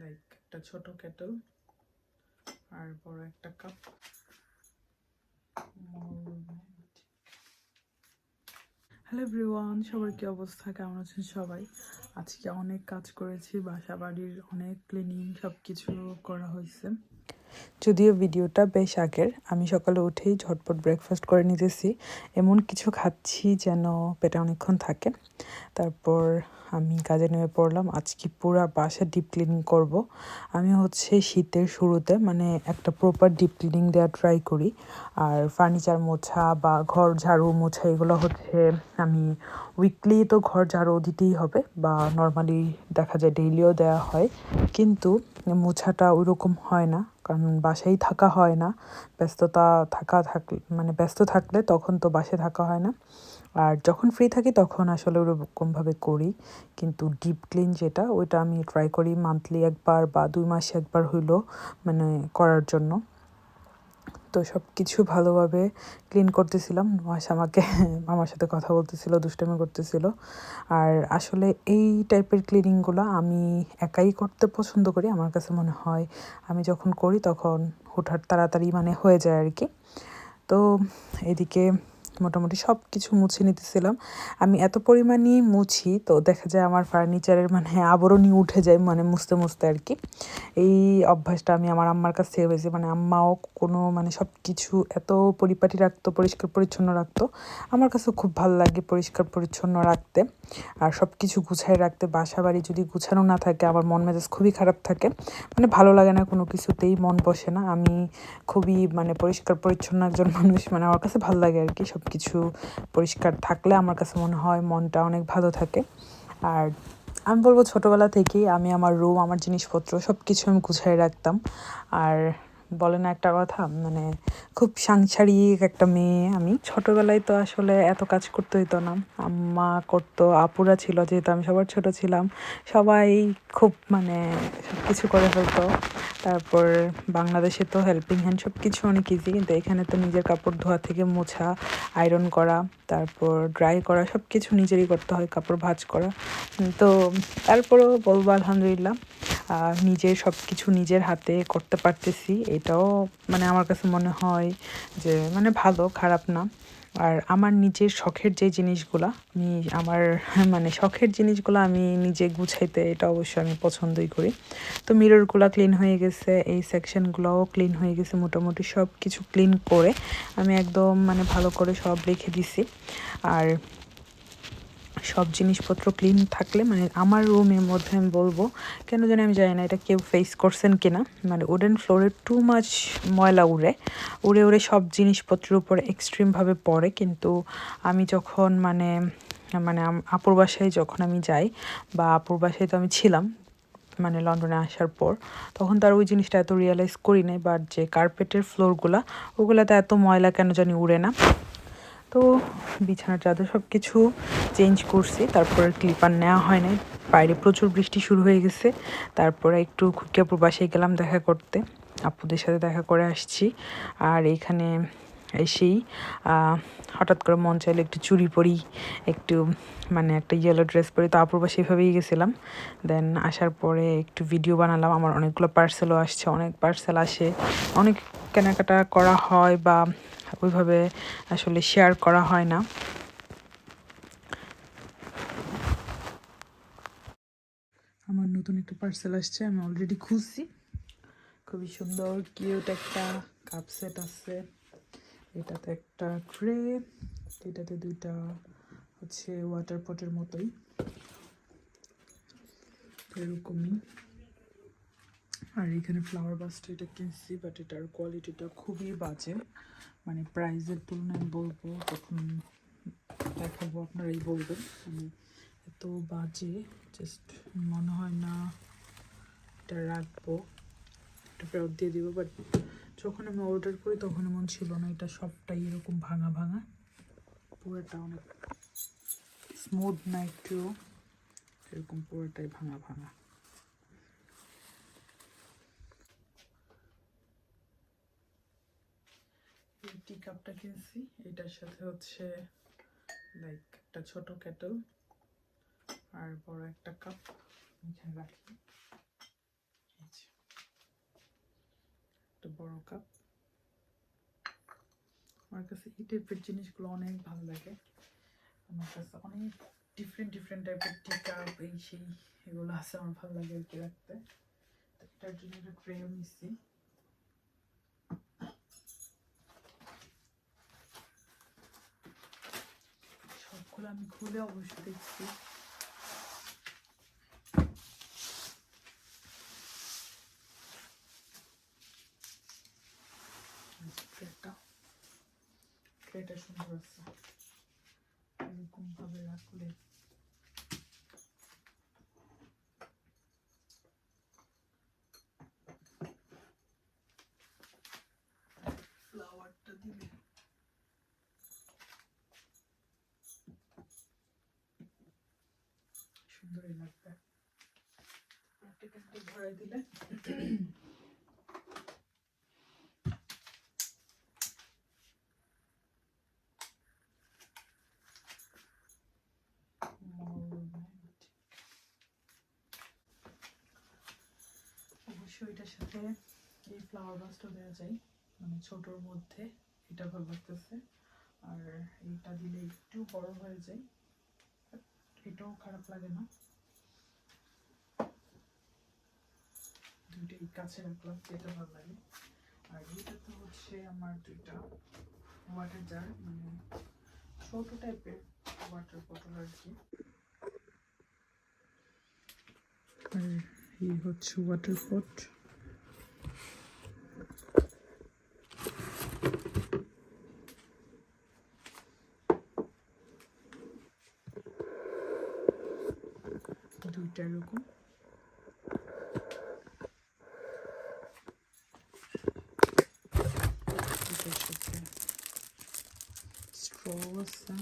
Like একটা ছোট Kettle আর বড় একটা কাপ। হ্যালো এভরিওয়ান, সবার কি অবস্থা, কেমন আছেন সবাই? আজকে অনেক কাজ করেছি, বাসা বাড়ির অনেক ক্লিনিং সব কিছু করা হয়েছে। যদিও ভিডিওটা বেশ আগের, আমি সকালে উঠেই ঝটপট ব্রেকফাস্ট করে নিতেছি, এমন কিছু খাচ্ছি যেন পেটে অনেকক্ষণ থাকে। তারপর আমি কাজে নেমে পড়লাম। আজকে পুরো বাসা ডিপ ক্লিনিং করব। আমি শীতের শুরুতে একটা প্রপার ডিপ ক্লিনিং দেওয়া ট্রাই করি। আর ফার্নিচার মোছা বা ঘর ঝাড়ু মোছা এগুলো আমি উইকলি তো ঘর ঝাড়ু দিতেই হবে, বা নর্মালি দেখা যায় ডেইলিও দেওয়া হয়, কিন্তু মোছাটা ওইরকম হয় না, কারণ বাসায় থাকা হয় না। ব্যস্ত থাকলে তখন তো বাসায় থাকা হয় না, আর যখন ফ্রি থাকি তখন আসলে ওরকমভাবে করি। কিন্তু ডিপ ক্লিন যেটা, ওইটা আমি ট্রাই করি মান্থলি একবার বা 2 মাসে একবার হইলো করার জন্য। তো সব কিছু ভালোভাবে ক্লিন করতেছিলাম। নুহাস আমাকে আমার সাথে কথা বলতেছিল, দুষ্টামি করতেছিল। আর আসলে এই টাইপের ক্লিনিংগুলো আমি একাই করতে পছন্দ করি। আমার কাছে মনে হয় আমি যখন করি তখন হুটহাট তাড়াতাড়ি হয়ে যায় আর কি। তো এদিকে মোটামুটি সব কিছু মুছে নিতেছিলাম। আমি এত পরিমাণই মুছি, তো দেখা যায় আমার ফার্নিচারের আবরণই উঠে যায় মুছতে মুছতে আর কি। এই অভ্যাসটা আমি আমার আম্মার কাছ থেকে পেয়েছি। আম্মাও কোনো সব কিছু এত পরিপাটি রাখতো, পরিষ্কার পরিচ্ছন্ন রাখতো। আমার কাছে খুব ভালো লাগে পরিষ্কার পরিচ্ছন্ন রাখতে আর সব কিছু গুছায় রাখতে। বাসা বাড়ি যদি গুছানো না থাকে আমার মন মেজাজ খুবই খারাপ থাকে, ভালো লাগে না, কোনো কিছুতেই মন বসে না। আমি খুবই পরিষ্কার পরিচ্ছন্ন একজন মানুষ, আমার কাছে ভালো লাগে আর কি। সব কিছু পরিষ্কার থাকলে আমার কাছে মনে হয় মনটা অনেক ভালো থাকে। আর আমি বলবো ছোটোবেলা থেকেই আমি আমার রুম, আমার জিনিসপত্র সব কিছু আমি গুছাই রাখতাম। আর বলে না একটা কথা, খুব সাংসারিক একটা মেয়ে আমি। ছোটোবেলায় তো আসলে এত কাজ করতে হইতো না, আম্মা করতো, আপুরা ছিল, যেহেতু আমি সবার ছোট ছিলাম, সবাই খুব সব কিছু করে ফেলতো। তারপর বাংলাদেশে তো হেল্পিং হ্যান্ড সব কিছু অনেক ইজি, কিন্তু এখানে তো নিজের কাপড় ধোয়া থেকে মোছা, আয়রন করা, তারপর ড্রাই করা সব কিছু নিজেরই করতে হয়, কাপড় ভাঁজ করা। তো তারপরেও বলবো আলহামদুলিল্লাহ, নিজের সব কিছু নিজের হাতে করতে পারতেছি, এটাও আমার কাছে মনে হয় যে ভালো, খারাপ না। আর আমার নিজের শখের যে জিনিসগুলো আমি আমার শখের জিনিসগুলো আমি নিজে গুছাইতে, এটা অবশ্যই আমি পছন্দই করি। তো মিররগুলো ক্লিন হয়ে গেছে, এই সেকশনগুলোও ক্লিন হয়ে গেছে, মোটামুটি সব কিছু ক্লিন করে আমি একদম ভালো করে সব রেখে দিছি। আর সব জিনিসপত্র ক্লিন থাকলে আমার রুমের মধ্যে আমি বলবো, কেন জানি আমি জানি না এটা কেউ ফেস করছেন কিনা, উডেন ফ্লোরে টু মাচ ময়লা উড়ে উড়ে সব জিনিসপত্রের উপরে এক্সট্রিমভাবে পড়ে। কিন্তু আমি যখন আপুর বাসায় যখন আমি যাই, বা আপুর বাসায় তো আমি ছিলাম লন্ডনে আসার পর, তখন তার ওই জিনিসটা এত রিয়েলাইজ করি নাই, বাট যে কার্পেটের ওগুলাতে এত ময়লা কেন জানি উড়ে না। তো বিছানার চাদর সব কিছু চেঞ্জ করছি, তারপরে ক্লিপার নেওয়া হয় নাই, বাইরে প্রচুর বৃষ্টি শুরু হয়ে গেছে। তারপরে একটু খুকিয়াপুর বাসায় গেলাম দেখা করতে, আপুদের সাথে দেখা করে আসছি। আর এখানে এসেই হঠাৎ করে মন চাইলে একটু চুড়ি পরি, একটু একটা ইয়েলো ড্রেস পরি, তো আপুর বাসায় এভাবেই গেছিলাম। দেন আসার পরে একটু ভিডিও বানালাম। আমার অনেকগুলো পার্সেলও আসছে, অনেক পার্সেল আসে, অনেক কেনাকাটা করা হয়, বা ওইভাবে আসলে শেয়ার করা হয় না। আমার নতুন একটা পার্সেল আসছে, আমি অলরেডি খুঁজছি। খুবই সুন্দর কিউট একটা কাপ সেট আছে, এটাতে একটা ট্রে, এটাতে দুইটা ওয়াটার পটের মতোই এরকমই। আর এখানে ফ্লাওয়ার বাসটা এটা কিনছি, বাট এটার কোয়ালিটিটা খুবই বাজে, প্রাইসের তুলনায় বলবো, তখন দেখাবো আপনারাই বলবেন। এত বাজে, জাস্ট মনে হয় না এটা রাখবো, এটা ফেরত দিয়ে দিব। বাট যখন আমি অর্ডার করি তখন এমন ছিল না, এটা সবটাই এরকম ভাঙা ভাঙা, পুরোটা অনেক স্মুথ না, একটু এরকম পুরোটাই ভাঙা ভাঙা। এই টি কাপটা কিনছি, এটার সাথে লাইক একটা ছোট কেটল আর বড় একটা কাপ এখানে রাখি। বড় কাপ। আমার কাছে এই টাইপের জিনিসগুলো অনেক ভালো লাগে। আমার কাছে অনেক ডিফারেন্ট টাইপের টি কাপ এই সেই এগুলো আছে, আমার ভালো লাগে আর কি রাখতে। তো এটার জন্য একটা ট্রেও নিচ্ছি। সবগুলো আমি খুলে অবশ্যই দেখছি। ট্রেটা সুন্দর আছে, এরকম ভাবে রাখলে ফ্লাওয়ারটা দিলে সুন্দরই লাগবে। একটা ভরাই দিলে অবশ্যই এটার সাথে এই ফ্লাওয়ার ভাসটা দেওয়া যায়, মানে ছোটোর মধ্যে এটা ভালো লাগতেছে। আর এইটা দিলে একটু বড় হয়ে যায়, এটাও খারাপ লাগে না। দুইটাই কাছে রাখলাম, যেটা ভালো লাগে। আর এটা তো হচ্ছে আমার দুইটা ওয়াটার জার, মানে ছোট টাইপের ওয়াটার বটল আর কি। আর এই হচ্ছে ওয়াটার পট। দুইটা এরকম। স্ট্র আছে।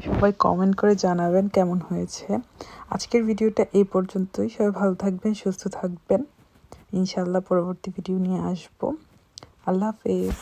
সবাই কমেন্ট করে জানাবেন কেমন হয়েছে। আজকের ভিডিওটা এই পর্যন্তই। সবাই ভালো থাকবেন, সুস্থ থাকবেন। ইনশাআল্লাহ পরবর্তী ভিডিও নিয়ে আসবো। আল্লাহ হাফেজ।